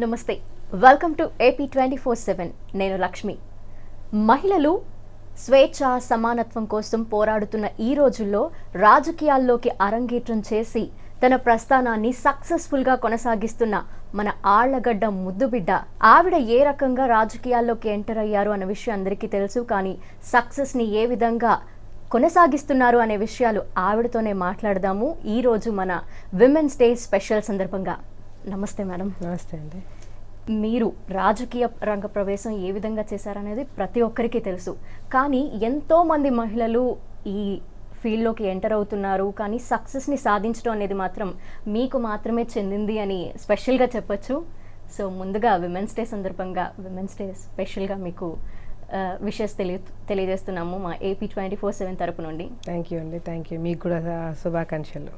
నమస్తే, welcome to AP 24/7. నేను లక్ష్మి. మహిళలు స్వేచ్ఛ సమానత్వం కోసం పోరాడుతున్న ఈ రోజుల్లో రాజకీయాల్లోకి అరంగేట్రం చేసి తన ప్రస్థానాన్ని సక్సెస్ఫుల్గా కొనసాగిస్తున్న మన ఆళ్లగడ్డ ముద్దుబిడ్డ. ఆవిడ ఏ రకంగా రాజకీయాల్లోకి ఎంటర్ అయ్యారు అనే విషయం అందరికీ తెలుసు. కానీ సక్సెస్ని ఏ విధంగా కొనసాగిస్తున్నారు అనే విషయాలు ఆవిడతోనే మాట్లాడదాము ఈరోజు మన విమెన్స్ డే స్పెషల్ సందర్భంగా. నమస్తే మేడం. నమస్తే అండి. మీరు రాజకీయ రంగ ప్రవేశం ఏ విధంగా చేశారనేది ప్రతి ఒక్కరికి తెలుసు. కానీ ఎంతోమంది మహిళలు ఈ ఫీల్డ్లోకి ఎంటర్ అవుతున్నారు, కానీ సక్సెస్ని సాధించడం అనేది మాత్రం మీకు మాత్రమే చెందింది అని స్పెషల్గా చెప్పచ్చు. సో ముందుగా విమెన్స్ డే సందర్భంగా విమెన్స్ డే స్పెషల్గా మీకు విషెస్ తెలియజేస్తున్నాము మా ఏపీ 24/7 తరపు నుండి. థ్యాంక్ యూ అండి. Thank you. మీకు కూడా శుభాకాంక్షలు.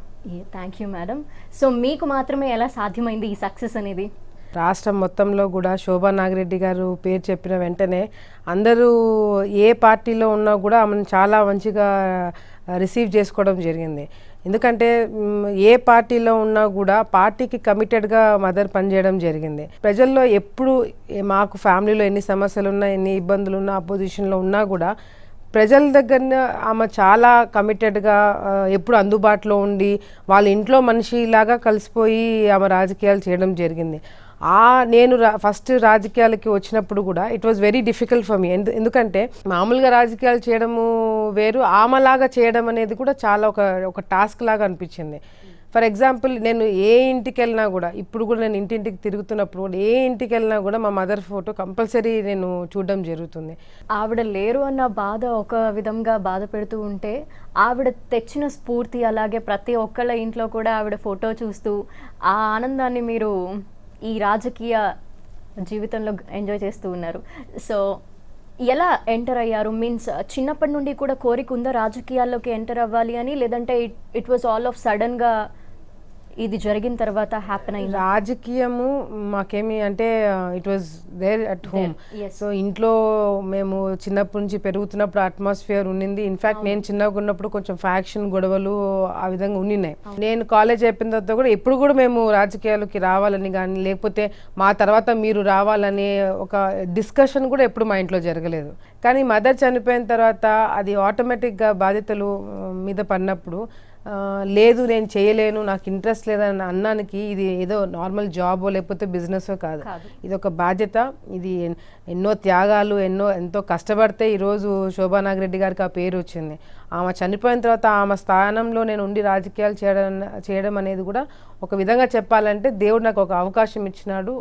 Thank you madam. సో మీకు మాత్రమే ఎలా సాధ్యమైంది ఈ సక్సెస్ అనేది? రాష్ట్రం మొత్తంలో కూడా శోభా నాగిరెడ్డి గారు పేరు చెప్పిన వెంటనే అందరూ ఏ పార్టీలో ఉన్నా కూడా ఆమెను చాలా మంచిగా రిసీవ్ చేసుకోవడం జరిగింది. ఎందుకంటే ఏ పార్టీలో ఉన్నా కూడా పార్టీకి కమిటెడ్గా మదర్ పనిచేయడం జరిగింది. ప్రజల్లో ఎప్పుడు మాకు ఫ్యామిలీలో ఎన్ని సమస్యలు ఉన్నా, ఎన్ని ఇబ్బందులు ఉన్నా, అపోజిషన్లో ఉన్నా కూడా ప్రజల దగ్గర ఆమె చాలా కమిటెడ్గా ఎప్పుడు అందుబాటులో ఉండి వాళ్ళ ఇంట్లో మనిషిలాగా కలిసిపోయి ఆమె రాజకీయాలు చేయడం జరిగింది. నేను ఫస్ట్ రాజకీయాలకి వచ్చినప్పుడు కూడా it was very difficult for me. ఎందుకంటే మామూలుగా రాజకీయాలు చేయడము వేరు, ఆమెలాగా చేయడం అనేది కూడా చాలా ఒక టాస్క్ లాగా అనిపించింది. ఫర్ ఎగ్జాంపుల్, నేను ఏ ఇంటికి వెళ్ళినా కూడా, ఇప్పుడు కూడా నేను ఇంటింటికి తిరుగుతున్నప్పుడు కూడా ఏ ఇంటికి వెళ్ళినా కూడా మా మదర్ ఫోటో కంపల్సరీ నేను చూడడం జరుగుతుంది. ఆవిడ లేరు అన్న బాధ ఒక విధంగా బాధ పెడుతూ ఉంటే, ఆవిడ తెచ్చిన స్ఫూర్తి అలాగే ప్రతి ఒక్కళ్ళ ఇంట్లో కూడా ఆవిడ ఫోటో చూస్తూ ఆ ఆనందాన్ని మీరు ఈ రాజకీయ జీవితంలో ఎంజాయ్ చేస్తూ ఉన్నారు. సో ఎలా ఎంటర్ అయ్యారు? మీన్స్ చిన్నప్పటి నుండి కూడా కోరిక ఉందా రాజకీయాల్లోకి ఎంటర్ అవ్వాలి అని, లేదంటే ఇట్ వాజ్ ఆల్ ఆఫ్ సడన్గా ఇది జరిగిన తర్వాత హ్యాపెన్ అయింది? రాజకీయము మాకేమి అంటే it was there at home. So ఇంట్లో మేము చిన్నప్పటి నుంచి పెరుగుతున్నప్పుడు అట్మాస్ఫియర్ ఉండింది. ఇన్ఫ్యాక్ట్ నేను చిన్నగా ఉన్నప్పుడు కొంచెం ఫ్యాక్షన్ గొడవలు ఆ విధంగా ఉండినాయి. నేను కాలేజ్ అయిపోయిన తర్వాత కూడా ఎప్పుడు కూడా మేము రాజకీయాలకి రావాలని కానీ, లేకపోతే మా తర్వాత మీరు రావాలని ఒక డిస్కషన్ కూడా ఎప్పుడు మా ఇంట్లో జరగలేదు. కానీ మదర్ చనిపోయిన తర్వాత అది ఆటోమేటిక్గా బాధ్యతలు మీద పడినప్పుడు లేదు నేను చేయలేను, నాకు ఇంట్రెస్ట్ లేదని అన్నానికి ఇది ఏదో నార్మల్ జాబో లేకపోతే బిజినెస్ఓ కాదు. ఇది ఒక బాధ్యత. ఇది ఎన్నో త్యాగాలు, ఎంతో కష్టపడితే ఈరోజు శోభా నాగిరెడ్డి గారికి ఆ పేరు వచ్చింది. ఆమె చనిపోయిన తర్వాత ఆమె స్థానంలో నేను ఉండి రాజకీయాలు చేయడం అనేది కూడా ఒక విధంగా చెప్పాలంటే దేవుడు నాకు ఒక అవకాశం ఇచ్చినాడు.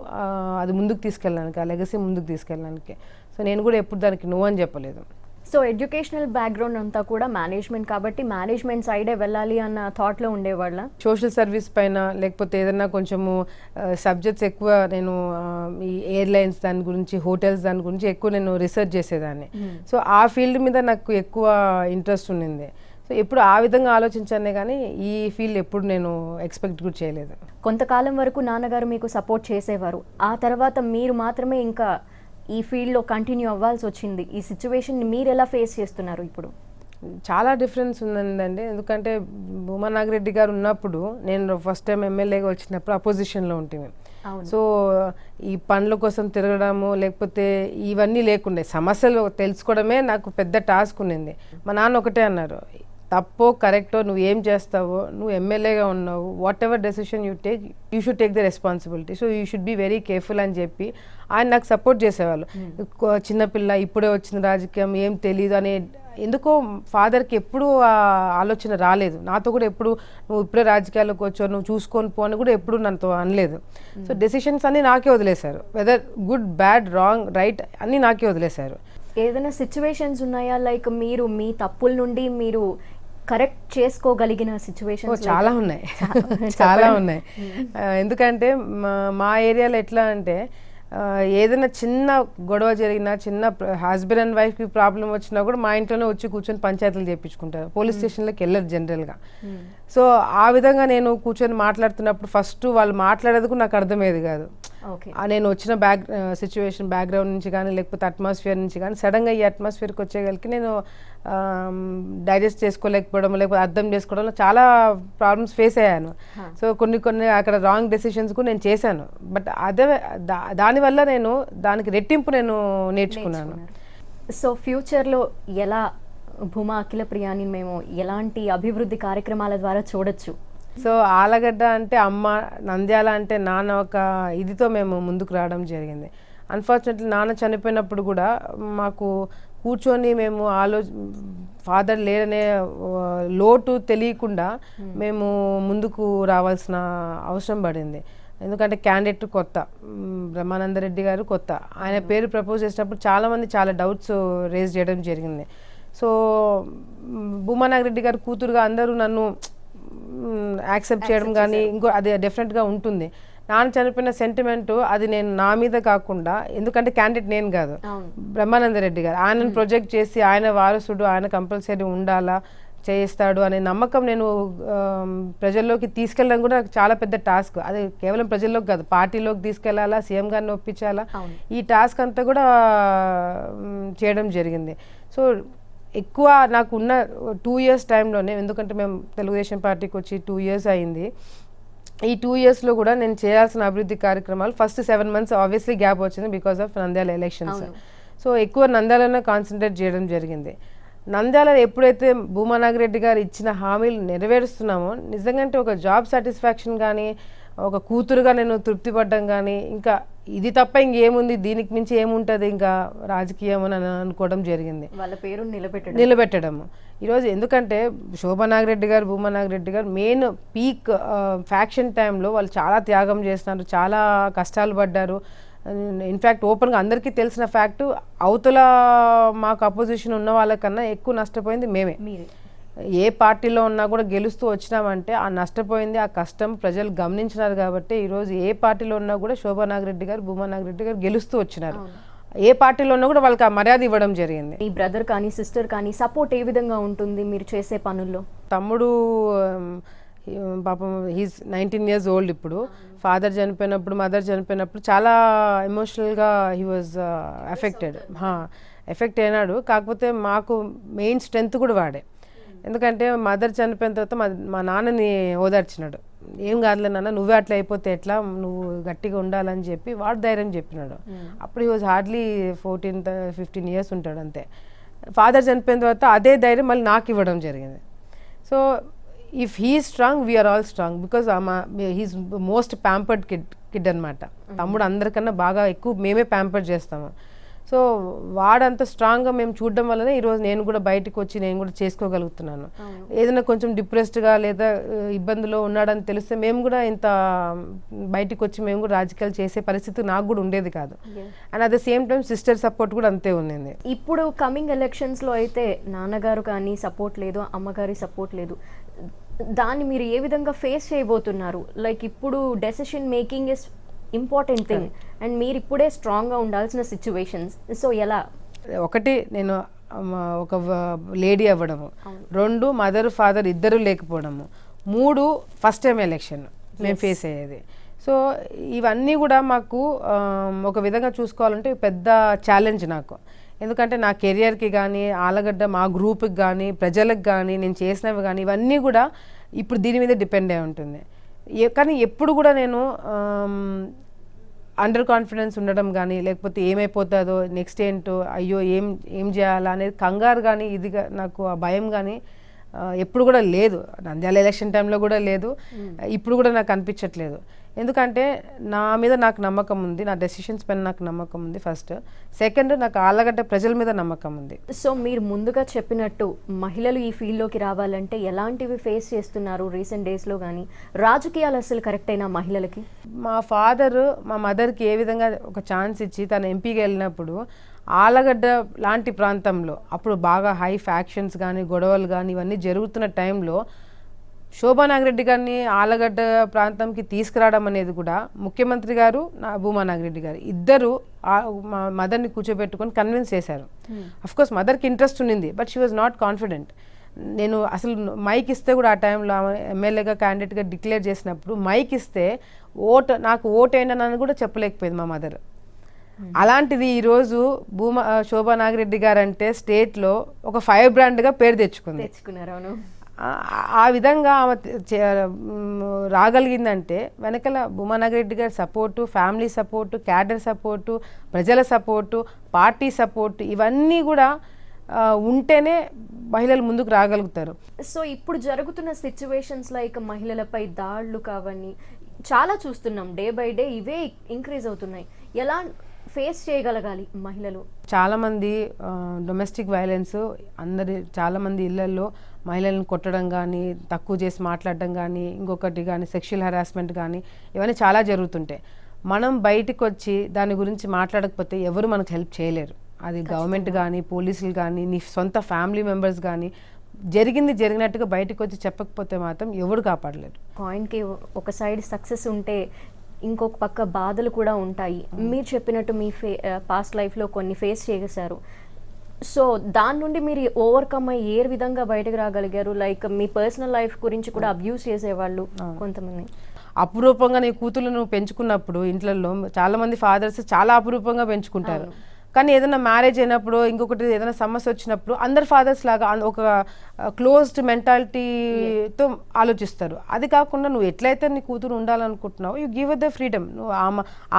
అది ముందుకు తీసుకెళ్ళడానికి, ఆ లెగసీ ముందుకు తీసుకెళ్ళడానికి. సో నేను కూడా ఎప్పుడు దానికి నో అని చెప్పలేదు. సో ఎడ్యుకేషనల్ బ్యాక్గ్రౌండ్ అంతా కూడా మేనేజ్మెంట్ కాబట్టి మేనేజ్మెంట్ సైడే వెళ్ళాలి అన్న థాట్లో ఉండేవాళ్ళ? సోషల్ సర్వీస్ పైన లేకపోతే ఏదైనా కొంచెము సబ్జెక్ట్స్ ఎక్కువ నేను ఈ ఎయిర్లైన్స్ దాని గురించి, హోటల్స్ దాని గురించి ఎక్కువ నేను రీసెర్చ్ చేసేదాన్ని. సో ఆ ఫీల్డ్ మీద నాకు ఎక్కువ ఇంట్రెస్ట్ ఉండింది. సో ఎప్పుడు ఆ విధంగా ఆలోచించానే కానీ ఈ ఫీల్డ్ ఎప్పుడు నేను ఎక్స్పెక్ట్ కూడా చేయలేదు. కొంతకాలం వరకు నాన్నగారు మీకు సపోర్ట్ చేసేవారు, ఆ తర్వాత మీరు మాత్రమే ఇంకా ఈ ఫీల్డ్లో కంటిన్యూ అవ్వాల్సి వచ్చింది. ఈ సిచ్యువేషన్ని మీరు ఎలా ఫేస్ చేస్తున్నారు ఇప్పుడు? చాలా డిఫరెన్స్ ఉందండి. ఎందుకంటే భూమా నాగిరెడ్డి గారు ఉన్నప్పుడు నేను ఫస్ట్ టైం ఎమ్మెల్యేగా వచ్చినప్పుడు అపోజిషన్లో ఉంటుంది. సో ఈ పనుల కోసం తిరగడము లేకపోతే ఇవన్నీ లేకుండే, సమస్యలు తెలుసుకోవడమే నాకు పెద్ద టాస్క్ ఉండింది. మా నాన్న ఒకటే అన్నారు, తప్పో కరెక్టో నువ్వు ఏం చేస్తావో, నువ్వు ఎమ్మెల్యేగా ఉన్నావు, what ever decision you should take the responsibility, so you should be very careful అని చెప్పి ఆయన నాకు సపోర్ట్ చేసేవాళ్ళు. చిన్నపిల్ల ఇప్పుడే వచ్చిన రాజకీయం ఏం తెలీదు అనే, ఎందుకో ఫాదర్కి ఎప్పుడూ ఆలోచన రాలేదు. నాతో కూడా ఎప్పుడు నువ్వు ఇప్పుడే రాజకీయాల్లోకి వచ్చావు, నువ్వు చూసుకొని పో అని కూడా ఎప్పుడు నాతో అనలేదు. సో డెసిషన్స్ అన్నీ నాకే వదిలేశారు. Whether good, bad, wrong, right అన్నీ నాకే వదిలేశారు. ఏదైనా సిచ్యువేషన్స్ ఉన్నాయా, లైక్ మీరు మీ తప్పుల నుండి మీరు కరెక్ట్ చేసుకోగలిగిన సిచ్యువేషన్స్? చాలా ఉన్నాయి, చాలా ఉన్నాయి. ఎందుకంటే మా ఏరియాలో ఎట్లా అంటే ఏదైనా చిన్న గొడవ జరిగినా, చిన్న హస్బెండ్ అండ్ వైఫ్కి ప్రాబ్లం వచ్చినా కూడా మా ఇంట్లోనే వచ్చి కూర్చొని పంచాయతీలు చేయించుకుంటారు. పోలీస్ స్టేషన్లోకి వెళ్ళరు జనరల్గా. సో ఆ విధంగా నేను కూర్చొని మాట్లాడుతున్నప్పుడు ఫస్ట్ వాళ్ళు మాట్లాడేది కూడా నాకు అర్థమయ్యేది కాదు. ఓకే. నేను వచ్చిన సిచ్యువేషన్ బ్యాక్గ్రౌండ్ నుంచి కానీ లేకపోతే అట్మాస్ఫియర్ నుంచి కానీ సడన్గా ఈ అట్మాస్ఫియర్కి వచ్చేగలికి నేను డైజెస్ట్ చేసుకోలేకపోవడం లేకపోతే అర్థం చేసుకోవడంలో చాలా ప్రాబ్లమ్స్ ఫేస్ అయ్యాను. సో కొన్ని అక్కడ రాంగ్ డెసిషన్స్ కూడా నేను చేశాను. బట్ అదే దానివల్ల నేను దానికి రెట్టింపు నేను నేర్చుకున్నాను. సో ఫ్యూచర్లో ఎలా భూమా అఖిల ప్రియాని మేము ఎలాంటి అభివృద్ధి కార్యక్రమాల ద్వారా చూడొచ్చు? సో ఆలగడ్డ అంటే అమ్మ, నంద్యాల అంటే నాన్న ఒక ఇదితో మేము ముందుకు రావడం జరిగింది. అన్ఫార్చునేట్లీ నాన్న చనిపోయినప్పుడు కూడా మాకు కూర్చొని మేము ఫాదర్ లేదనే లోటు తెలియకుండా మేము ముందుకు రావాల్సిన అవసరం పడింది. ఎందుకంటే క్యాండిడేట్ కొత్త, బ్రహ్మానందరెడ్డి గారు కొత్త. ఆయన పేరు ప్రపోజ్ చేసినప్పుడు చాలామంది చాలా డౌట్స్ రేజ్ చేయడం జరిగింది. సో భూమానాగరెడ్డి గారు కూతురుగా అందరూ నన్ను యాక్సెప్ట్ చేయడం కానీ ఇంకో అది డెఫినెట్గా ఉంటుంది. నాన్న చనిపోయిన సెంటిమెంట్ అది నేను నా మీద కాకుండా, ఎందుకంటే క్యాండిడేట్ నేను కాదు, బ్రహ్మానందరెడ్డి గారు ఆయనను ప్రొజెక్ట్ చేసి ఆయన వారసుడు, ఆయన కంపల్సరీ ఉండాలా, చేయిస్తాడు అనే నమ్మకం నేను ప్రజల్లోకి తీసుకెళ్ళడం కూడా నాకు చాలా పెద్ద టాస్క్. అది కేవలం ప్రజల్లోకి కాదు, పార్టీలోకి తీసుకెళ్లాలా, సీఎం గారిని ఒప్పించాలా, ఈ టాస్క్ అంతా కూడా చేయడం జరిగింది. సో ఎక్కువ నాకు ఉన్న 2 years టైంలోనే, ఎందుకంటే మేము తెలుగుదేశం పార్టీకి వచ్చి 2 years అయింది, ఈ 2 yearsలో కూడా నేను చేయాల్సిన అభివృద్ధి కార్యక్రమాలు ఫస్ట్ 7 months ఆబ్వియస్లీ గ్యాప్ వచ్చింది because of Nandyal elections. So ఎక్కువ నంద్యాలనే కాన్సన్ట్రేట్ చేయడం జరిగింది. నంద్యాల ఎప్పుడైతే భూమానాగరెడ్డి గారు ఇచ్చిన హామీలు నెరవేరుస్తున్నామో నిజంగా ఒక జాబ్ సాటిస్ఫాక్షన్ కానీ, ఒక కూతురుగా నేను తృప్తి పడ్డం కానీ, ఇంకా ఇది తప్ప ఇంకేముంది, దీనికి మించి ఏముంటుంది ఇంకా రాజకీయం అని అనుకోవడం జరిగింది. వాళ్ళ పేరు నిలబెట్టడము ఈరోజు. ఎందుకంటే శోభానాగరెడ్డి గారు, భూమానాగరెడ్డి గారు మెయిన్ పీక్ ఫ్యాక్షన్ టైంలో వాళ్ళు చాలా త్యాగం చేస్తున్నారు, చాలా కష్టాలు పడ్డారు. ఇన్ఫ్యాక్ట్ ఓపెన్గా అందరికీ తెలిసిన ఫ్యాక్ట్, అవతల మాకు అపోజిషన్ ఉన్న వాళ్ళకన్నా ఎక్కువ నష్టపోయింది మేమే. ఏ పార్టీలో ఉన్నా కూడా గెలుస్తూ వచ్చినామంటే ఆ నష్టపోయింది, ఆ కష్టం ప్రజలు గమనించినారు. కాబట్టి ఈరోజు ఏ పార్టీలో ఉన్నా కూడా శోభానాగరెడ్డి గారు, భూమానాగరెడ్డి గారు గెలుస్తూ వచ్చినారు. ఏ పార్టీలో ఉన్నా కూడా వాళ్ళకి ఆ మర్యాద ఇవ్వడం జరిగింది. మీ బ్రదర్ కానీ సిస్టర్ కానీ సపోర్ట్ ఏ విధంగా ఉంటుంది మీరు చేసే పనుల్లో? తమ్ముడు పాపం హీస్ 19 years old ఇప్పుడు. ఫాదర్ చనిపోయినప్పుడు, మదర్ చనిపోయినప్పుడు చాలా ఎమోషనల్గా హీ వాజ్ ఎఫెక్ట్ అయినాడు. కాకపోతే మాకు మెయిన్ స్ట్రెంగ్త్ కూడా వాడే. ఎందుకంటే మదర్ చనిపోయిన తర్వాత మా నాన్నని ఓదార్చినాడు. ఏం కాదులే నాన్న, నువ్వే అట్లా అయిపోతే ఎట్లా, నువ్వు గట్టిగా ఉండాలని చెప్పి వాడు ధైర్యం చెప్పినాడు. అప్పుడు హీ వాజ్ హార్డ్లీ 14-15 years ఉంటాడు అంతే. ఫాదర్ చనిపోయిన తర్వాత అదే ధైర్యం మళ్ళీ నాకు ఇవ్వడం జరిగింది. So if he strong, we are all strong, because he's most pampered kid అనమాట. తమ్ముడు అందరికన్నా బాగా ఎక్కువ మేమే ప్యాంపర్డ్ చేస్తాము. సో వాడంత స్ట్రాంగ్గా మేము చూడడం వల్లనే ఈరోజు నేను కూడా బయటకు వచ్చి నేను కూడా చేసుకోగలుగుతున్నాను. ఏదైనా కొంచెం డిప్రెస్డ్గా లేదా ఇబ్బందిలో ఉన్నాడని తెలిస్తే మేము కూడా ఇంత బయటకు వచ్చి మేము కూడా రాజకీయాలు చేసే పరిస్థితి నాకు కూడా ఉండేది కాదు. And at the same time sister support కూడా అంతే ఉంది. ఇప్పుడు కమింగ్ ఎలక్షన్స్లో అయితే నాన్నగారు కానీ సపోర్ట్ లేదు, అమ్మగారి సపోర్ట్ లేదు, దాన్ని మీరు ఏ విధంగా ఫేస్ చేయబోతున్నారు? లైక్ ఇప్పుడు decision making is important thing and మీరు ఇప్పుడే స్ట్రాంగ్గా ఉండాల్సిన సిచ్యువేషన్స్. సో ఎలా? ఒకటి, నేను ఒక లేడీ అవ్వడము, 2 మదర్ ఫాదర్ ఇద్దరు లేకపోవడము, 3 ఫస్ట్ టైం ఎలక్షన్ మేము ఫేస్ అయ్యేది. సో ఇవన్నీ కూడా మాకు ఒక విధంగా చూసుకోవాలంటే పెద్ద ఛాలెంజ్ నాకు. ఎందుకంటే నా కెరియర్కి కానీ, ఆలగడ్డ మా గ్రూప్కి కానీ, ప్రజలకు కానీ, నేను చేసినవి కానీ ఇవన్నీ కూడా ఇప్పుడు దీని మీద డిపెండ్ అయి ఉంటుంది. కానీ ఎప్పుడు కూడా నేను అండర్ కాన్ఫిడెన్స్ ఉండడం కానీ, లేకపోతే ఏమైపోతుందో నెక్స్ట్ ఏంటో, అయ్యో ఏం చేయాలా అనేది కంగారు కానీ, ఇదిగా నాకు ఆ భయం కానీ ఎప్పుడు కూడా లేదు. నంద్యాల ఎలక్షన్ టైంలో కూడా లేదు, ఇప్పుడు కూడా నాకు అనిపించట్లేదు. ఎందుకంటే నా మీద నాకు నమ్మకం ఉంది, నా డెసిషన్స్ పైన నాకు నమ్మకం ఉంది ఫస్ట్. సెకండ్, నాకు ఆలగడ్డ ప్రజల మీద నమ్మకం ఉంది. సో మీరు ముందుగా చెప్పినట్టు మహిళలు ఈ ఫీల్డ్లోకి రావాలంటే ఎలాంటివి ఫేస్ చేస్తున్నారు రీసెంట్ డేస్లో? కానీ రాజకీయాలు అసలు కరెక్ట్ అయినా మహిళలకి? మా ఫాదర్ మా మదర్కి ఏ విధంగా ఒక ఛాన్స్ ఇచ్చి తను ఎంపీగా వెళ్ళినప్పుడు ఆలగడ్డ లాంటి ప్రాంతంలో అప్పుడు బాగా హై ఫ్యాక్షన్స్ కానీ, గొడవలు కానీ ఇవన్నీ జరుగుతున్న టైంలో శోభానాగరెడ్డి గారిని ఆలగడ్డ ప్రాంతంకి తీసుకురావడం అనేది కూడా ముఖ్యమంత్రి గారు, భూమానాగరెడ్డి గారు ఇద్దరు మా మదర్ని కూర్చోబెట్టుకొని కన్విన్స్ చేశారు. అఫ్కోర్స్ మదర్కి ఇంట్రెస్ట్ ఉండింది, but she was not confident. నేను అసలు మైక్ ఇస్తే కూడా ఆ టైంలో ఎమ్మెల్యేగా క్యాండిడేట్గా డిక్లేర్ చేసినప్పుడు మైక్ ఇస్తే నాకు ఓటు ఏంటని కూడా చెప్పలేకపోయింది మా మదర్. అలాంటిది ఈరోజు శోభా నాగిరెడ్డి గారు అంటే స్టేట్లో ఒక ఫైర్ బ్రాండ్గా పేరు తెచ్చుకున్నారు. అవును. ఆ విధంగా ఆమె రాగలిగిందంటే వెనకాల భూమా నాగిరెడ్డి గారి support, family support, cadre support, ప్రజల సపోర్టు, పార్టీ సపోర్టు ఇవన్నీ కూడా ఉంటేనే మహిళలు ముందుకు రాగలుగుతారు. సో ఇప్పుడు జరుగుతున్న సిచ్యువేషన్స్ లైక్ మహిళలపై దాడులు కావని చాలా చూస్తున్నాం. డే బై డే ఇవే ఇంక్రీజ్ అవుతున్నాయి. ఎలా ఫేస్ చేయగలగాలి మహిళలు? చాలామంది డొమెస్టిక్ వైలెన్స్ చాలామంది ఇళ్లలో మహిళలను కొట్టడం కానీ, తక్కువ చేసి మాట్లాడడం కానీ, ఇంకొకటి కానీ సెక్షువల్ హెరాస్మెంట్ కానీ ఇవన్నీ చాలా జరుగుతుంటాయి. మనం బయటకు వచ్చి దాని గురించి మాట్లాడకపోతే ఎవరు మనకు హెల్ప్ చేయలేరు. అది గవర్నమెంట్ కానీ, పోలీసులు కానీ, నీ సొంత ఫ్యామిలీ మెంబర్స్ కానీ జరిగినట్టుగా బయటకు వచ్చి చెప్పకపోతే మాత్రం ఎవరు కాపాడలేరు. కాయిన్కి ఒక సైడ్ సక్సెస్ ఉంటే ఇంకొక పక్క బాధలు కూడా ఉంటాయి. మీరు చెప్పినట్టు మీ పాస్ట్ లైఫ్లో కొన్ని ఫేస్ చేశారు. సో దాని నుండి మీరు ఓవర్కమ్ అయ్యి ఏ విధంగా బయటకు రాగలిగారు? లైక్ మీ పర్సనల్ లైఫ్ గురించి కూడా అబ్యూస్ చేసేవాళ్ళు కొంతమంది. అపురూపంగా నీ కూతురు పెంచుకున్నప్పుడు ఇంట్లలో చాలామంది ఫాదర్స్ చాలా అపురూపంగా పెంచుకుంటారు. కానీ ఏదైనా మ్యారేజ్ అయినప్పుడు, ఇంకొకటి ఏదైనా సమస్య వచ్చినప్పుడు అందరు ఫాదర్స్ లాగా ఒక క్లోజ్డ్ మెంటాలిటీతో ఆలోచిస్తారు. అది కాకుండా నువ్వు ఎట్లయితే నీ కూతురు ఉండాలనుకుంటున్నావు, యూ గివ్ ద ఫ్రీడమ్. నువ్వు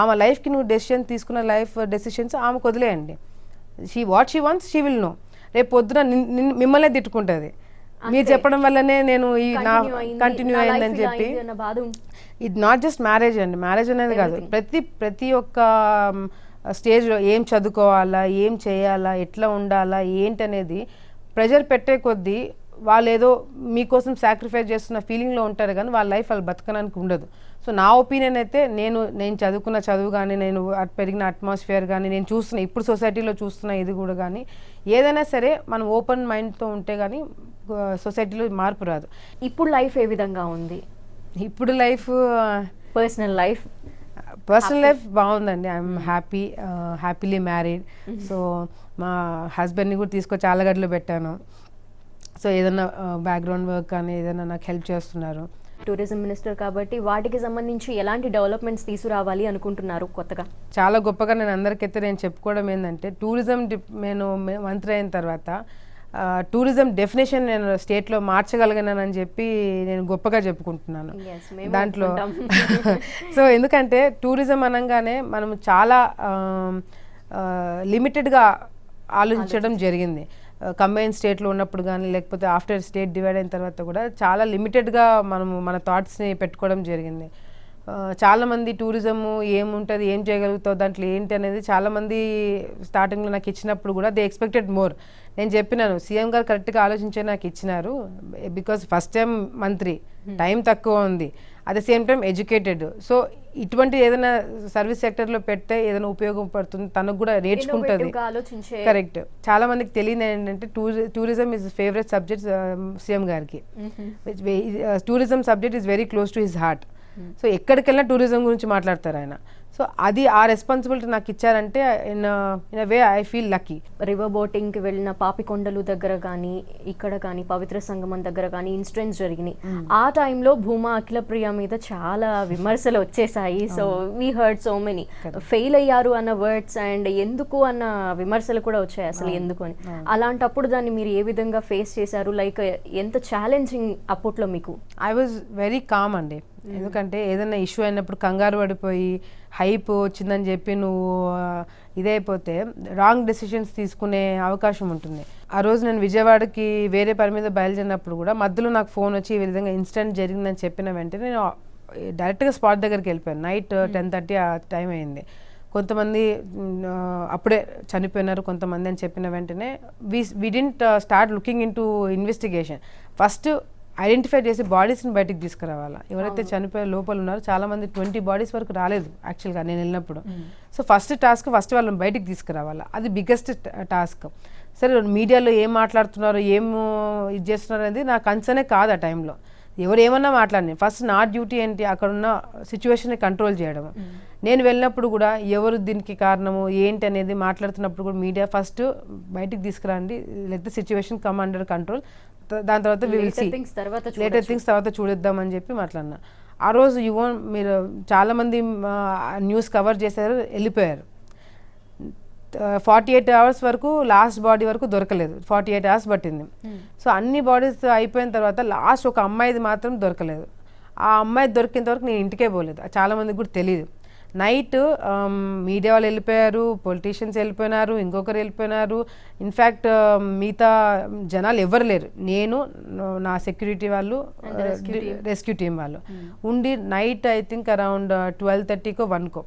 ఆమె లైఫ్కి నువ్వు డెసిషన్ తీసుకున్న లైఫ్ డెసిషన్స్ ఆమెకు వదిలేయండి. What she wants she will know. రేపు పొద్దున మిమ్మల్నే తిట్టుకుంటుంది. మీరు చెప్పడం వల్లనే నేను ఈ నా కంటిన్యూ అయిందని చెప్పి. ఇది నాట్ జస్ట్ మ్యారేజ్ అండి, మ్యారేజ్ అనేది కాదు, ప్రతి ఒక్క స్టేజ్లో ఏం చదువుకోవాలా, ఏం చేయాలా, ఎట్లా ఉండాలా, ఏంటనేది ప్రెజర్ పెట్టే కొద్దీ వాళ్ళు ఏదో మీకోసం సాక్రిఫైస్ చేస్తున్న ఫీలింగ్లో ఉంటారు, కానీ వాళ్ళ లైఫ్ వాళ్ళు బతకడానికి ఉండదు. సో నా ఒపీనియన్ అయితే నేను చదువుకున్న చదువు కానీ, నేను పెరిగిన అట్మాస్ఫియర్ కానీ, నేను చూస్తున్న ఇప్పుడు సొసైటీలో చూస్తున్న ఇది కూడా కానీ, ఏదైనా సరే మనం ఓపెన్ మైండ్తో ఉంటే కానీ సొసైటీలో మార్పు రాదు. ఇప్పుడు లైఫ్ ఏ విధంగా ఉంది? ఇప్పుడు లైఫ్ పర్సనల్ లైఫ్ బాగుందండి. I'm happily married. సో మా హస్బెండ్ని కూడా తీసుకొచ్చి ఆలగడ్డలో పెట్టాను. సో ఏదైనా బ్యాక్గ్రౌండ్ వర్క్ కానీ ఏదైనా నాకు హెల్ప్ చేస్తున్నారు. టూరిజం మినిస్టర్ కాబట్టి వాటికి సంబంధించి ఎలాంటి డెవలప్మెంట్స్ తీసుకురావాలి అనుకుంటున్నారు కొత్తగా? చాలా గొప్పగా అందరికైతే నేను చెప్పుకోవడం ఏంటంటే, నేను మంత్రి అయిన తర్వాత టూరిజం డెఫినేషన్ నేను స్టేట్లో మార్చగలిగినానని చెప్పి నేను గొప్పగా చెప్పుకుంటున్నాను దాంట్లో. సో ఎందుకంటే టూరిజం అనగానే మనం చాలా లిమిటెడ్గా ఆలోచించడం జరిగింది. కంబైన్ స్టేట్లో ఉన్నప్పుడు కానీ, లేకపోతే ఆఫ్టర్ స్టేట్ డివైడ్ అయిన తర్వాత కూడా చాలా లిమిటెడ్గా మన థాట్స్ని పెట్టుకోవడం జరిగింది. చాలామంది టూరిజము ఏముంటుంది, ఏం చేయగలుగుతావు, దాంట్లో ఏంటి అనేది చాలామంది స్టార్టింగ్లో నాకు ఇచ్చినప్పుడు కూడా దే ఎక్స్పెక్టెడ్ మోర్. నేను చెప్పినాను, సీఎం గారు కరెక్ట్గా ఆలోచించే నాకు ఇచ్చినారు. బికాస్ ఫస్ట్ టైం మంత్రి, టైం తక్కువ ఉంది, at the same time educated. So ఇటువంటి ఏదైనా సర్వీస్ సెక్టర్లో పెడితే ఏదైనా ఉపయోగపడుతుంది, తనకు కూడా నేర్చుకుంటుంది. కరెక్ట్. చాలా మందికి తెలియదు ఏంటంటే tourism is favourite subject CM గారికి. Tourism subject is very close to his heart. So ఎక్కడికి వెళ్ళినా టూరిజం గురించి మాట్లాడతారు ఆయన. సో అది ఆ రెస్పాన్సిబిలిటీ నాకు ఇచ్చారంటే in a way I feel lucky. River బోటింగ్కి వెళ్ళిన పాపికొండలు దగ్గర కానీ, ఇక్కడ కానీ పవిత్ర సంగమం దగ్గర కానీ ఇన్సిడెంట్స్ జరిగినాయి. ఆ టైంలో భూమా అఖిలప్రియ మీద చాలా విమర్శలు వచ్చేసాయి. So we heard so many. Fail అయ్యారు అన్న వర్డ్స్ అండ్ ఎందుకు అన్న విమర్శలు కూడా వచ్చాయి. అసలు ఎందుకు అని. అలాంటప్పుడు దాన్ని మీరు ఏ విధంగా ఫేస్ చేశారు? లైక్ ఎంత ఛాలెంజింగ్ అప్పట్లో మీకు? ఐ వాజ్ వెరీ కామ్ అండి. ఎందుకంటే ఏదైనా ఇష్యూ అయినప్పుడు కంగారు పడిపోయి హైప్ వచ్చిందని చెప్పి నువ్వు ఇదైపోతే రాంగ్ డెసిషన్స్ తీసుకునే అవకాశం ఉంటుంది. ఆ రోజు నేను విజయవాడకి వేరే పని మీద బయలుదేరినప్పుడు కూడా మధ్యలో నాకు ఫోన్ వచ్చి ఈ విధంగా ఇన్సిడెంట్ జరిగిందని చెప్పిన వెంటనే నేను డైరెక్ట్గా స్పాట్ దగ్గరికి వెళ్ళిపోయాను. నైట్ 10:30 ఆ టైం అయింది. కొంతమంది అప్పుడే చనిపోయినారు కొంతమంది అని చెప్పిన వెంటనే we didn't start looking into investigation. First identify చేసి బాడీస్ని బయటికి తీసుకురావాలా. ఎవరైతే చనిపోయే లోపల ఉన్నారో చాలామంది 20 బాడీస్ వరకు రాలేదు యాక్చువల్గా నేను వెళ్ళినప్పుడు. సో ఫస్ట్ వాళ్ళని బయటికి తీసుకురావాలా, అది బిగ్గెస్ట్ టాస్క్. సరే మీడియాలో ఏం మాట్లాడుతున్నారు, ఏం ఇది చేస్తున్నారు అనేది నా కన్సర్నే కాదు ఆ టైంలో. ఎవరు ఏమన్నా మాట్లాడినాయి, ఫస్ట్ నా డ్యూటీ ఏంటి అక్కడున్న సిచ్యువేషన్ని కంట్రోల్ చేయడం. నేను వెళ్ళినప్పుడు కూడా ఎవరు దీనికి కారణము ఏంటి అనేది మాట్లాడుతున్నప్పుడు కూడా మీడియా ఫస్ట్ బయటికి తీసుకురండి, లేకపోతే సిచ్యువేషన్ కమ్ అండర్ కంట్రోల్, దాని తర్వాత లేటర్ థింగ్స్ తర్వాత చూడొద్దామని చెప్పి మాట్లాడినా. ఆ రోజు మీరు చాలామంది న్యూస్ కవర్ చేశారు, వెళ్ళిపోయారు. 48 hours వరకు లాస్ట్ బాడీ వరకు దొరకలేదు. 48 hours పట్టింది. సో అన్ని బాడీస్ అయిపోయిన తర్వాత లాస్ట్ ఒక అమ్మాయిది మాత్రం దొరకలేదు. ఆ అమ్మాయి దొరికినంత వరకు నేను ఇంటికే పోలేదు. చాలామందికి కూడా తెలియదు. నైట్ మీడియా వాళ్ళు వెళ్ళిపోయారు, పొలిటీషియన్స్ వెళ్ళిపోయినారు, ఇంకొకరు వెళ్ళిపోయినారు. ఇన్ఫ్యాక్ట్ మిగతా జనాలు ఎవరు లేరు. నేను, నా సెక్యూరిటీ వాళ్ళు, రెస్క్యూ టీం వాళ్ళు ఉండి నైట్ ఐ థింక్ అరౌండ్ 12:30కో 1కో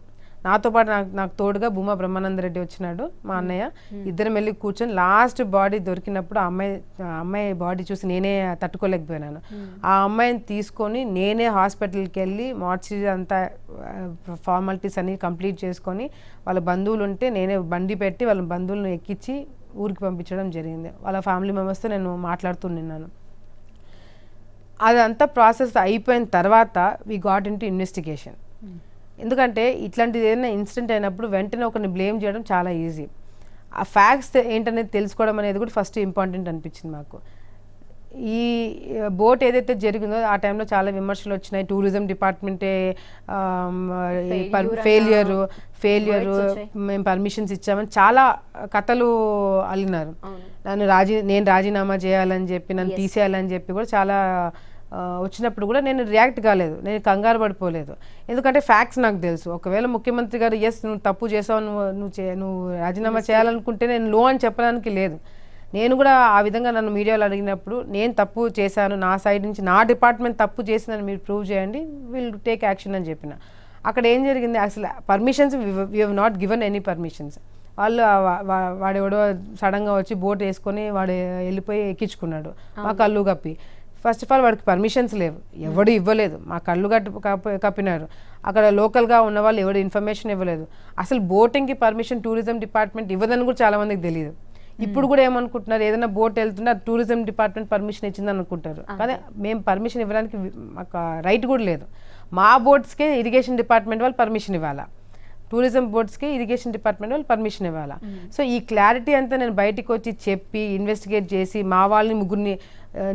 నాతో పాటు నాకు తోడుగా భూమా బ్రహ్మానంద రెడ్డి వచ్చినాడు, మా అన్నయ్య. ఇద్దరం వెళ్ళి కూర్చొని లాస్ట్ బాడీ దొరికినప్పుడు అమ్మాయి బాడీ చూసి నేనే తట్టుకోలేకపోయినాను. ఆ అమ్మాయిని తీసుకొని నేనే హాస్పిటల్కి వెళ్ళి మార్చిరీ అంతా ఫార్మాలిటీస్ అన్ని కంప్లీట్ చేసుకొని వాళ్ళ బంధువులు ఉంటే నేనే బండి పెట్టి వాళ్ళ బంధువులను ఎక్కించి ఊరికి పంపించడం జరిగింది. వాళ్ళ ఫ్యామిలీ మెంబర్స్తో నేను మాట్లాడుతున్నాను. అదంతా ప్రాసెస్ అయిపోయిన తర్వాత we got in to investigation. ఎందుకంటే ఇట్లాంటిది ఏదైనా ఇన్సిడెంట్ అయినప్పుడు వెంటనే ఒకరిని బ్లేమ్ చేయడం చాలా ఈజీ. ఆ ఫ్యాక్ట్స్ ఏంటనేది తెలుసుకోవడం అనేది కూడా ఫస్ట్ ఇంపార్టెంట్ అనిపించింది మాకు. ఈ బోట్ ఏదైతే జరిగిందో ఆ టైంలో చాలా విమర్శలు వచ్చినాయి. టూరిజం డిపార్ట్మెంటే ఫెయిల్యూరు, మేము పర్మిషన్స్ ఇచ్చామని చాలా కథలు అల్లినారు. నేను రాజీనామా చేయాలని చెప్పి, నన్ను తీసేయాలని చెప్పి కూడా చాలా వచ్చినప్పుడు కూడా నేను రియాక్ట్ కాలేదు, నేను కంగారు పడిపోలేదు. ఎందుకంటే ఫ్యాక్ట్స్ నాకు తెలుసు. ఒకవేళ ముఖ్యమంత్రి గారు ఎస్ నువ్వు తప్పు చేసావు, నువ్వు రాజీనామా చేయాలనుకుంటే నేను లో అని చెప్పడానికి లేదు. నేను కూడా ఆ విధంగా నన్ను మీడియాలో అడిగినప్పుడు నేను తప్పు చేశాను, నా సైడ్ నుంచి నా డిపార్ట్మెంట్ తప్పు చేసిందని మీరు ప్రూవ్ చేయండి, విల్ టేక్ యాక్షన్ అని చెప్పిన. అక్కడ ఏం జరిగింది, అసలు permissions we have not given any permissions. వాళ్ళు వాడెవడో సడన్గా వచ్చి బోట్ వేసుకొని వాడు వెళ్ళిపోయి ఎక్కించుకున్నాడు మా కళ్ళు కప్పి. ఫస్ట్ ఆఫ్ ఆల్ వాడికి పర్మిషన్స్ లేవు, ఎవడు ఇవ్వలేదు. మా కళ్ళు కప్పినారు. అక్కడ లోకల్గా ఉన్న వాళ్ళు ఎవరు ఇన్ఫర్మేషన్ ఇవ్వలేదు. అసలు బోటింగ్కి పర్మిషన్ టూరిజం డిపార్ట్మెంట్ ఇవ్వదని కూడా చాలామందికి తెలియదు. ఇప్పుడు కూడా ఏమనుకుంటున్నారు, ఏదైనా బోట్ వెళ్తుంటే టూరిజం డిపార్ట్మెంట్ పర్మిషన్ ఇచ్చిందని అనుకుంటారు. కానీ మేము పర్మిషన్ ఇవ్వడానికి మాకు రైట్ కూడా లేదు. మా బోట్స్కే ఇరిగేషన్ డిపార్ట్మెంట్ వాళ్ళు పర్మిషన్ ఇవ్వాలా, టూరిజం బోర్డ్స్కి ఇరిగేషన్ డిపార్ట్మెంట్ వాళ్ళు పర్మిషన్ ఇవ్వాలా. సో ఈ క్లారిటీ అంతా నేను బయటికి వచ్చి చెప్పి ఇన్వెస్టిగేట్ చేసి మా వాళ్ళని ముగ్గురిని,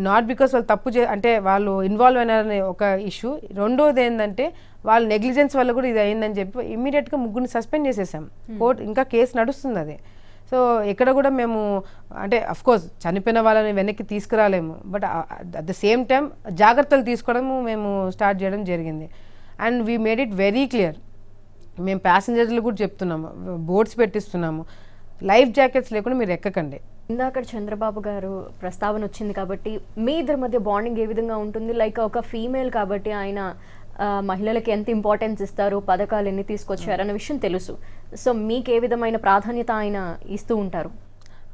నాట్ బికాస్ వాళ్ళు తప్పు అంటే వాళ్ళు ఇన్వాల్వ్ అయినారనే ఒక ఇష్యూ, రెండోది ఏంటంటే వాళ్ళ నెగ్లిజెన్స్ వల్ల కూడా ఇది అయిందని చెప్పి ఇమ్మీడియట్గా ముగ్గురిని సస్పెండ్ చేసేసాం. కోర్టు ఇంకా కేసు నడుస్తుంది అది. సో ఇక్కడ కూడా మేము అంటే అఫ్కోర్స్ చనిపోయిన వాళ్ళని వెనక్కి తీసుకురాలేము, but at the same time జాగ్రత్తలు తీసుకోవడము మేము స్టార్ట్ చేయడం జరిగింది. And we made it very clear. మేము ప్యాసింజర్లు కూడా చెప్తున్నాము, బోట్స్ పెట్టిస్తున్నాము, లైఫ్ జాకెట్స్ లేకుండా మీరు ఎక్కకండి. ఇందాక చంద్రబాబు గారు ప్రస్తావన వచ్చింది కాబట్టి మీ ఇద్దరి మధ్య బాండింగ్ ఏ విధంగా ఉంటుంది? లైక్ ఒక ఫీమేల్ కాబట్టి ఆయన మహిళలకి ఎంత ఇంపార్టెన్స్ ఇస్తారు, పథకాలు ఎన్ని తీసుకొచ్చారు అన్న విషయం తెలుసు. సో మీకు ఏ విధమైన ప్రాధాన్యత ఆయన ఇస్తూ ఉంటారు?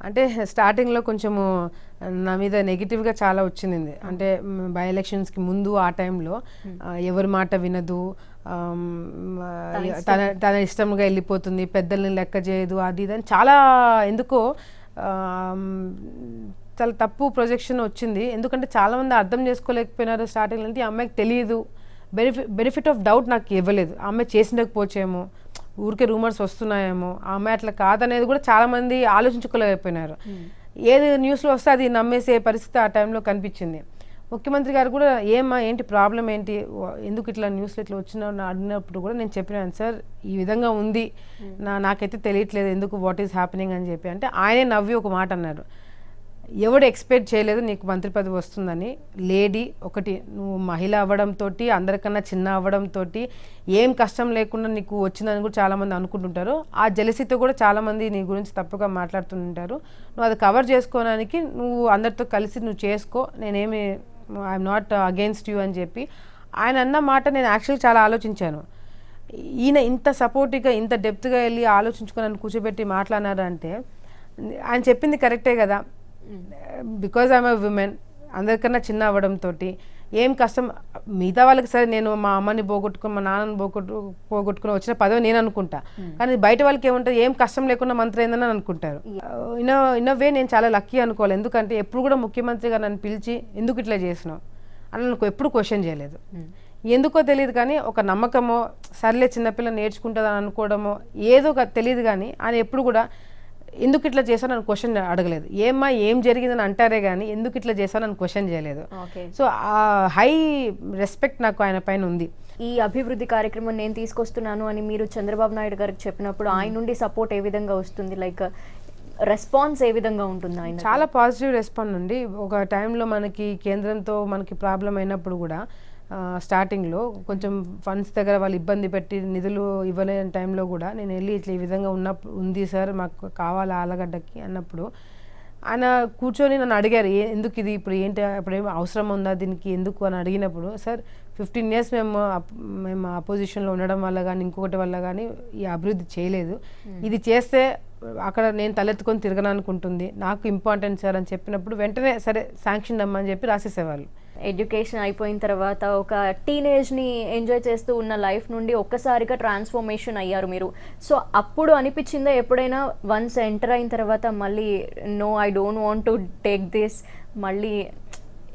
అంటే స్టార్టింగ్లో కొంచెము నా మీద నెగిటివ్గా చాలా వచ్చింది. అంటే బై ఎలక్షన్స్కి ముందు ఆ టైంలో ఎవరి మాట వినదు, తన ఇష్టంగా వెళ్ళిపోతుంది, పెద్దల్ని లెక్క చేయదు, అది ఇది అని చాలా ఎందుకో చాలా తప్పు ప్రొజెక్షన్ వచ్చింది. ఎందుకంటే చాలామంది అర్థం చేసుకోలేకపోయినారు స్టార్టింగ్. అంటే ఈ అమ్మాయికి తెలియదు, బెనిఫిట్ ఆఫ్ డౌట్ నాకు ఇవ్వలేదు. ఆ అమ్మాయి చేసిండకపోవచ్చేమో, ఊరికే రూమర్స్ వస్తున్నాయేమో, ఆ అమ్మాయి అట్లా కాదనేది కూడా చాలామంది ఆలోచించుకోలేకపోయినారు. ఏది న్యూస్లో వస్తే అది నమ్మేసే పరిస్థితి ఆ టైంలో కనిపించింది. ముఖ్యమంత్రి గారు కూడా ఏంటి ప్రాబ్లం ఏంటి, ఎందుకు ఇట్లా న్యూస్లో ఇట్లా అడిగినప్పుడు కూడా నేను చెప్పినాను, సార్ ఈ విధంగా ఉంది, నాకైతే తెలియట్లేదు ఎందుకు, వాట్ ఈస్ హ్యాపెనింగ్ అని చెప్పి. అంటే ఆయనే నవ్వి ఒక మాట అన్నారు, ఎవడు ఎక్స్పెక్ట్ చేయలేదు నీకు మంత్రి పదవి వస్తుందని. లేడీ ఒకటి, నువ్వు మహిళ అవ్వడంతో, అందరికన్నా చిన్న అవ్వడంతో ఏం కష్టం లేకుండా నీకు వచ్చిందని కూడా చాలామంది అనుకుంటుంటారు. ఆ జెలసీతో కూడా చాలామంది నీ గురించి తప్పుగా మాట్లాడుతుంటారు. నువ్వు అది కవర్ చేసుకోవడానికి నువ్వు అందరితో కలిసి నువ్వు చేసుకో, నేనేమి ఐఎమ్ నాట్ అగెయిన్స్ట్ యూ అని చెప్పి ఆయన అన్న మాట నేను యాక్చువల్లీ చాలా ఆలోచించాను. ఈయన ఇంత సపోర్టివ్గా ఇంత డెప్త్గా వెళ్ళి ఆలోచించుకొని నన్ను కూర్చోబెట్టి మాట్లాడినారు అంటే ఆయన చెప్పింది కరెక్టే కదా. బికాజ్ ఐఎమ్ ఎ విమెన్, అందరికన్నా చిన్న అవ్వడంతో ఏం కష్టం, మిగతా వాళ్ళకి సరే నేను మా అమ్మని పోగొట్టుకుని మా నాన్నని పోగొట్టుకుని వచ్చిన పదవి నేను అనుకుంటా, కానీ బయట వాళ్ళకి ఏముంటుంది, ఏం కష్టం లేకుండా మంత్రి అయిందని అనుకుంటారు. ఇన్ వే నేను చాలా లక్కీ అనుకోవాలి. ఎందుకంటే ఎప్పుడు కూడా ముఖ్యమంత్రిగా నన్ను పిలిచి ఎందుకు ఇట్లా చేసినావు అని నాకు ఎప్పుడు క్వశ్చన్ చేయలేదు. ఎందుకో తెలియదు కానీ ఒక నమ్మకమో, సర్లే చిన్నపిల్ల నేర్చుకుంటుందని అనుకోవడమో ఏదో తెలియదు, కానీ ఆయన ఎప్పుడు కూడా ఎందుకు ఇట్లా చేశాను అని క్వశ్చన్ అడగలేదు. ఏం జరిగిందని అంటారే కానీ ఎందుకు ఇట్లా చేశాను అని క్వశ్చన్ చేయలేదు. సో ఆ హై రెస్పెక్ట్ నాకు ఆయన పైన ఉంది. ఈ అభివృద్ధి కార్యక్రమం నేను తీసుకొస్తున్నాను అని మీరు చంద్రబాబు నాయుడు గారికి చెప్పినప్పుడు ఆయన నుండి సపోర్ట్ ఏ విధంగా వస్తుంది, లైక్ రెస్పాన్స్ ఏ విధంగా ఉంటుంది ఆయన? చాలా పాజిటివ్ రెస్పాన్స్ ఉంది. ఒక టైంలో మనకి కేంద్రంతో మనకి ప్రాబ్లం అయినప్పుడు కూడా స్టార్టింగ్లో కొంచెం ఫండ్స్ దగ్గర వాళ్ళు ఇబ్బంది పెట్టి నిధులు ఇవ్వలేని టైంలో కూడా నేను వెళ్ళి ఇట్లా ఈ విధంగా ఉంది సార్, మాకు కావాలి ఆలగడ్డకి అన్నప్పుడు ఆయన కూర్చొని నన్ను అడిగారు, ఎందుకు ఇది ఇప్పుడు ఏంటి, ఇప్పుడు ఏమి అవసరం ఉందా దీనికి ఎందుకు అని అడిగినప్పుడు, సార్ 15 years మేము అపోజిషన్లో ఉండడం వల్ల కానీ ఇంకొకటి వల్ల కానీ ఈ అభివృద్ధి చేయలేదు, ఇది చేస్తే అక్కడ నేను తలెత్తుకొని తిరగననుకుంటుంది, నాకు ఇంపార్టెంట్ సార్ అని చెప్పినప్పుడు వెంటనే సరే శాంక్షన్ అమ్మని చెప్పి రాసేసేవాళ్ళు. ఎడ్యుకేషన్ అయిపోయిన తర్వాత ఒక టీనేజ్ని ఎంజాయ్ చేస్తూ ఉన్న లైఫ్ నుండి ఒక్కసారిగా ట్రాన్స్ఫర్మేషన్ అయ్యారు మీరు. సో అప్పుడు అనిపించిందా ఎప్పుడైనా వన్స్ ఎంటర్ అయిన తర్వాత మళ్ళీ no I don't want to take this, మళ్ళీ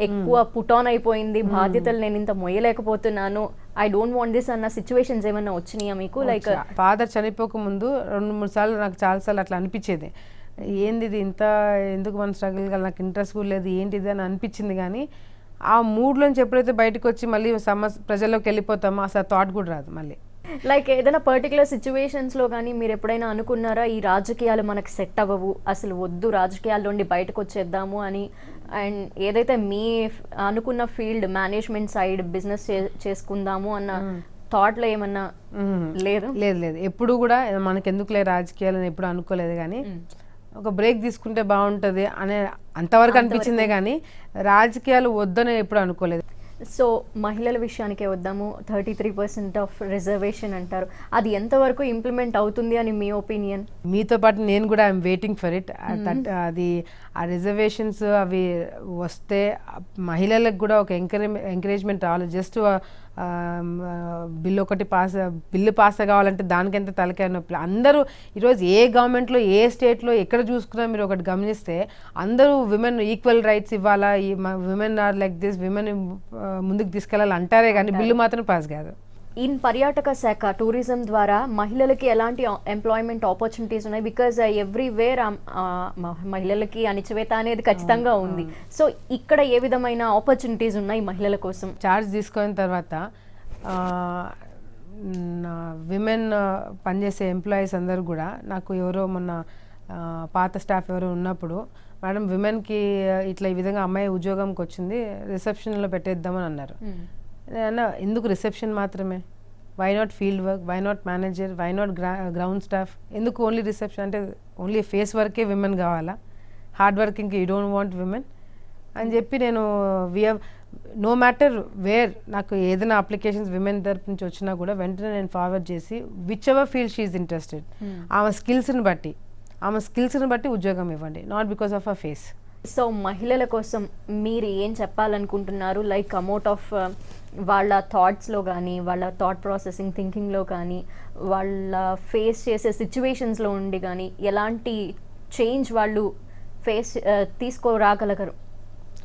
ఎక్కువ పుట్ ఆన్ అయిపోయింది, బాధ్యతలు నేను ఇంత మొయ్యలేకపోతున్నాను, ఐ డోంట్ వాంట్ దిస్ అన్న సిచ్యువేషన్స్ ఏమైనా వచ్చినాయా మీకు? లైక్ ఫాదర్ చనిపోక ముందు 2-3 సార్లు నాకు చాలాసార్లు అట్లా అనిపించేది, ఏంది ఇది ఇంత ఎందుకు మన స్ట్రగుల్ గా, నాకు ఇంట్రెస్ట్ కూడా లేదు ఏంటిది అని అనిపించింది. కానీ ఆ మూడ్లోంచి ఎప్పుడైతే బయటకు వచ్చి మళ్ళీ ప్రజల్లోకి వెళ్ళిపోతామో అసలు థాట్ కూడా రాదు మళ్ళీ. లైక్ ఏదైనా పర్టికులర్ సిచ్యువేషన్స్లో కానీ మీరు ఎప్పుడైనా అనుకున్నారా ఈ రాజకీయాలు మనకు సెట్ అవ్వవు, అసలు వద్దు రాజకీయాల నుండి బయటకు వచ్చేద్దాము అని? అండ్ ఏదైతే మీ అనుకున్న ఫీల్డ్ మేనేజ్మెంట్ సైడ్ బిజినెస్ చేసుకుందాము అన్న థాట్లో ఏమన్నా లేదు? లేదు, ఎప్పుడు కూడా మనకెందుకులే రాజకీయాలు అని ఎప్పుడు అనుకోలేదు. కానీ ఒక బ్రేక్ తీసుకుంటే బాగుంటుంది అనే అంతవరకు అనిపించిందే కానీ రాజకీయాలు వద్దని ఎప్పుడు అనుకోలేదు. సో మహిళల విషయానికే వద్దాము. 33% ఆఫ్ రిజర్వేషన్ అంటారు, అది ఎంతవరకు ఇంప్లిమెంట్ అవుతుంది అని మీ ఒపీనియన్? మీతో పాటు నేను కూడా ఐఎమ్ వెయిటింగ్ ఫర్ ఇట్. అది ఆ రిజర్వేషన్స్ అవి వస్తే మహిళలకు కూడా ఒక ఎంకరేజ్మెంట్ రావాలి. జస్ట్ బిల్లు పాస్ కావాలంటే దానికి ఎంత తలకాయ నొప్పి. అందరూ ఈరోజు ఏ గవర్నమెంట్లో ఏ స్టేట్లో ఎక్కడ చూసుకున్నా మీరు ఒకటి గమనిస్తే అందరూ విమెన్ ఈక్వల్ రైట్స్ ఇవ్వాలా, women are like this, women ముందుకు తీసుకెళ్ళాలి అంటారే కానీ బిల్లు మాత్రం పాస్ కాదు. ఇన్ పర్యాటక శాఖ టూరిజం ద్వారా మహిళలకి ఎలాంటి ఎంప్లాయ్మెంట్ ఆపర్చునిటీస్ ఉన్నాయి? బికాజ్ ఎవ్రీవేర్ మహిళలకి అణిచివేత అనేది ఖచ్చితంగా ఉంది. సో ఇక్కడ ఏ విధమైన ఆపర్చునిటీస్ ఉన్నాయి మహిళల కోసం? చార్జ్ తీసుకున్న తర్వాత విమెన్ పనిచేసే ఎంప్లాయీస్ అందరూ కూడా నాకు ఎవరో మొన్న పాత స్టాఫ్ ఎవరో ఉన్నప్పుడు, మేడం విమెన్కి ఇట్లా ఈ విధంగా అమ్మాయి ఉద్యోగంకి వచ్చింది, రిసెప్షన్లో పెట్టేద్దామని అన్నారు. అన్న ఎందుకు రిసెప్షన్ మాత్రమే, why not field work, why not manager, why not ground staff, ఎందుకు ఓన్లీ రిసెప్షన్? అంటే ఓన్లీ ఫేస్ వర్కే విమెన్ కావాలా, హార్డ్ వర్కింగ్కి యూ డోంట్ వాంట్ విమెన్ అని చెప్పి నేను నో మ్యాటర్ వేర్ నాకు ఏదైనా అప్లికేషన్స్ విమెన్ తరపు నుంచి వచ్చినా కూడా వెంటనే నేను ఫార్వర్డ్ చేసి which ever field she is interested, ఆమె స్కిల్స్ని బట్టి ఉద్యోగం ఇవ్వండి, not because of a face. So మహిళల కోసం మీరు ఏం చెప్పాలనుకుంటున్నారు? లైక్ అమౌంట్ ఆఫ్ వాళ్ళ థాట్స్లో కానీ, వాళ్ళ థాట్ ప్రాసెసింగ్ థింకింగ్లో కానీ, వాళ్ళ ఫేస్ చేసే సిచ్యువేషన్స్లో ఉండి కానీ ఎలాంటి చేంజ్ వాళ్ళు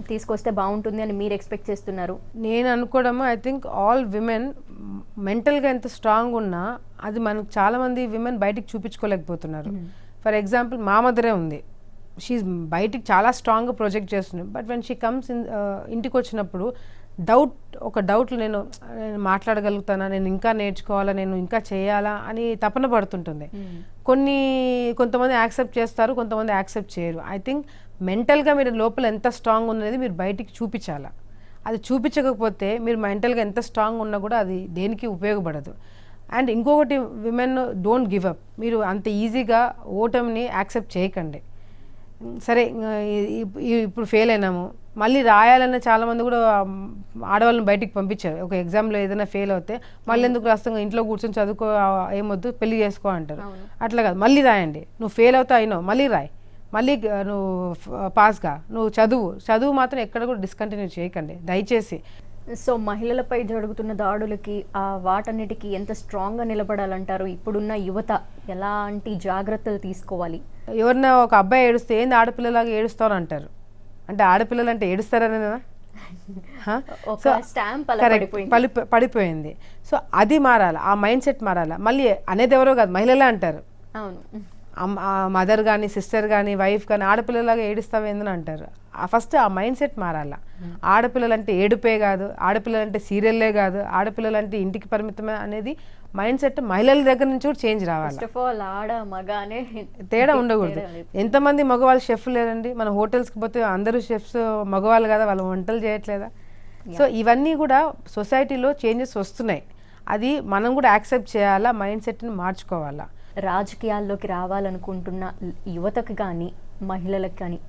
తీసుకొస్తే బాగుంటుంది అని మీరు ఎక్స్పెక్ట్ చేస్తున్నారు? నేను అనుకోవడము, ఐ థింక్ ఆల్ విమెన్ మెంటల్గా ఎంత స్ట్రాంగ్ ఉన్నా అది మనకు చాలామంది విమెన్ బయటికి చూపించుకోలేకపోతున్నారు. ఫర్ ఎగ్జాంపుల్ మా మదరే ఉంది, షీఈ్ బయటికి చాలా స్ట్రాంగ్గా ప్రొజెక్ట్ చేస్తుంది, బట్ వెన్ షీ కమ్స్ ఇంటికి వచ్చినప్పుడు ఒక డౌట్లు నేను మాట్లాడగలుగుతానా, నేను ఇంకా నేర్చుకోవాలా, నేను ఇంకా చేయాలా అని తపన పడుతుంటుంది. కొంతమంది యాక్సెప్ట్ చేస్తారు, కొంతమంది యాక్సెప్ట్ చేయరు. ఐ థింక్ మెంటల్గా మీరు లోపల ఎంత స్ట్రాంగ్ ఉన్నది మీరు బయటికి చూపించాలా. అది చూపించకపోతే మీరు మెంటల్గా ఎంత స్ట్రాంగ్ ఉన్నా కూడా అది దేనికి ఉపయోగపడదు. అండ్ ఇంకొకటి, విమెన్ డోంట్ గివ్ అప్. మీరు అంత ఈజీగా ఓటమిని యాక్సెప్ట్ చేయకండి. సరే ఇప్పుడు ఫెయిల్ అయినాము, మళ్ళీ రాయాలన్న చాలామంది కూడా ఆడవాళ్ళని బయటికి పంపించారు. ఒక ఎగ్జామ్లో ఏదైనా ఫెయిల్ అవుతే మళ్ళీ ఎందుకు రాస్తాం, ఇంట్లో కూర్చొని చదువుకో, ఏమొద్దు పెళ్లి చేసుకో అంటారు. అట్లా కాదు, మళ్ళీ రాయండి, నువ్వు ఫెయిల్ అవుతా అయినావు మళ్ళీ రాయి, మళ్ళీ నువ్వు పాస్గా నువ్వు చదువు మాత్రం ఎక్కడ కూడా డిస్కంటిన్యూ చేయకండి దయచేసి. సో మహిళలపై జరుగుతున్న దాడులకి వాటన్నిటికీ ఎంత స్ట్రాంగ్గా నిలబడాలంటారు? ఇప్పుడున్న యువత ఎలాంటి జాగ్రత్తలు తీసుకోవాలి? ఎవరన్నా ఒక అబ్బాయి ఏడుస్తే ఏంది ఆడపిల్లలాగా ఏడుస్తావు అంటారు. అంటే ఆడపిల్లలు అంటే ఏడుస్తారనేనా? పడిపోయింది. సో అది మారాలి, ఆ మైండ్ సెట్ మారాలి. మళ్ళీ అనేది ఎవరో కాదు, మహిళలే అంటారు. మదర్ కానీ సిస్టర్ కానీ వైఫ్ కానీ ఆడపిల్లలాగా ఏడుస్తావేందని అంటారు. ఫస్ట్ ఆ మైండ్ సెట్ మారాలా. ఆడపిల్లలంటే ఏడుపే కాదు, ఆడపిల్లలంటే సీరియల్లే కాదు, ఆడపిల్లలంటే ఇంటికి పరిమితమే అనేది మైండ్ సెట్ మహిళల దగ్గర నుంచి కూడా చేంజ్ రావాలి. తేడా ఉండకూడదు. ఎంతమంది మగవాళ్ళు షెఫ్ లేరండి, మన హోటల్స్కి పోతే అందరూ షెఫ్స్ మగవాళ్ళు కదా, వాళ్ళు వంటలు చేయట్లేదా? సో ఇవన్నీ కూడా సొసైటీలో చేంజెస్ వస్తున్నాయి. అది మనం కూడా యాక్సెప్ట్ చేయాలా, మైండ్ సెట్ని మార్చుకోవాలా. రాజకీయాల్లోకి రావాలనుకుంటున్న యువతకు కానీ మహిళలకు కానీ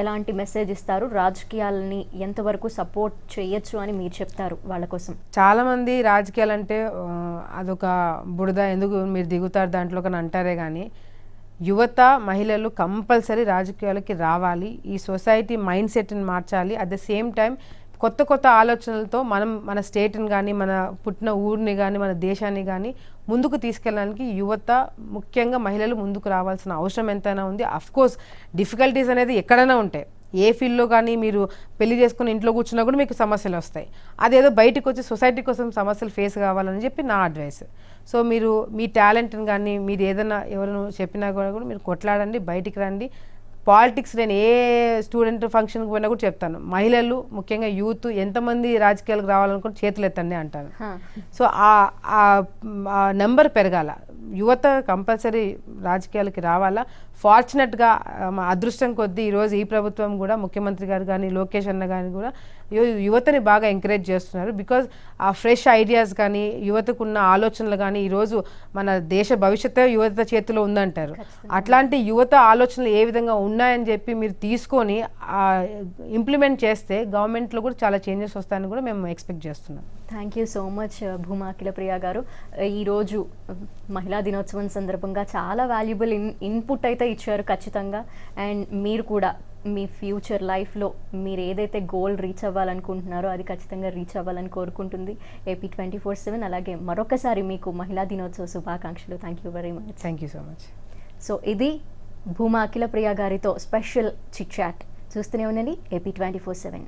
ఎలాంటి మెసేజ్ ఇస్తారు? రాజకీయాలని ఎంతవరకు సపోర్ట్ చేయొచ్చు అని మీరు చెప్తారు వాళ్ళ కోసం? చాలామంది రాజకీయాలంటే అదొక బురద, ఎందుకు మీరు దిగుతారు దాంట్లో కానీ అంటారే కానీ, యువత మహిళలు కంపల్సరీ రాజకీయాలకి రావాలి. ఈ సొసైటీ మైండ్ సెట్ని మార్చాలి. అట్ ద సేమ్ టైం కొత్త కొత్త ఆలోచనలతో మనం మన స్టేట్ని కానీ, మన పుట్టిన ఊరిని కానీ, మన దేశాన్ని కానీ ముందుకు తీసుకెళ్ళడానికి యువత, ముఖ్యంగా మహిళలు ముందుకు రావాల్సిన అవసరం ఎంతైనా ఉంది. అఫ్కోర్స్ డిఫికల్టీస్ అనేది ఎక్కడైనా ఉంటాయి. ఏ ఫీల్డ్లో కానీ మీరు పెళ్లి చేసుకుని ఇంట్లో కూర్చున్నా కూడా మీకు సమస్యలు వస్తాయి. అదేదో బయటకు వచ్చి సొసైటీ కోసం సమస్యలు ఫేస్ కావాలని చెప్పి నా అడ్వైస్. సో మీరు మీ టాలెంట్ని కానీ, మీరు ఏదైనా ఎవరు చెప్పినా కూడా మీరు కొట్లాడండి, బయటికి రండి. పాలిటిక్స్ నేను ఏ స్టూడెంట్ ఫంక్షన్కి పోయినా కూడా చెప్తాను, మహిళలు ముఖ్యంగా యూత్ ఎంతమంది రాజకీయాలకు రావాలనుకుంటే చేతులు ఎత్తండి అంటాను. సో ఆ నెంబర్ పెరగాల. యువత కంపల్సరీ రాజకీయాలకి రావాలా. ఫార్చునేట్గా అదృష్టం కొద్దీ ఈరోజు ఈ ప్రభుత్వం కూడా, ముఖ్యమంత్రి గారు కానీ, లోకేష్ అన్న కానీ కూడా యువతని బాగా ఎంకరేజ్ చేస్తున్నారు. బికాజ్ ఆ ఫ్రెష్ ఐడియాస్ కానీ, యువతకున్న ఆలోచనలు కానీ, ఈరోజు మన దేశ భవిష్యత్తు యువత చేతిలో ఉందంటారు. అట్లాంటి యువత ఆలోచనలు ఏ విధంగా ఉన్నాయని చెప్పి మీరు తీసుకొని ఇంప్లిమెంట్ చేస్తే గవర్నమెంట్లో కూడా చాలా చేంజెస్ వస్తాయని కూడా మేము ఎక్స్పెక్ట్ చేస్తున్నాం. Thank you so much Bhuma Akhilapriya గారు. ఈరోజు మహిళా దినోత్సవం సందర్భంగా చాలా వాల్యుబుల్ ఇన్పుట్ అయితే ఇచ్చారు ఖచ్చితంగా. అండ్ మీరు కూడా మీ ఫ్యూచర్ లైఫ్లో మీరు ఏదైతే గోల్ రీచ్ అవ్వాలనుకుంటున్నారో అది ఖచ్చితంగా రీచ్ అవ్వాలని కోరుకుంటుంది AP 24/7. అలాగే మరొకసారి మీకు మహిళా దినోత్సవ శుభాకాంక్షలు. Thank you very much. Thank you so much. So ఇది భూమా అఖిలప్రియ గారితో స్పెషల్ చిట్ చాట్. చూస్తూనే ఉండండి AP 24/7.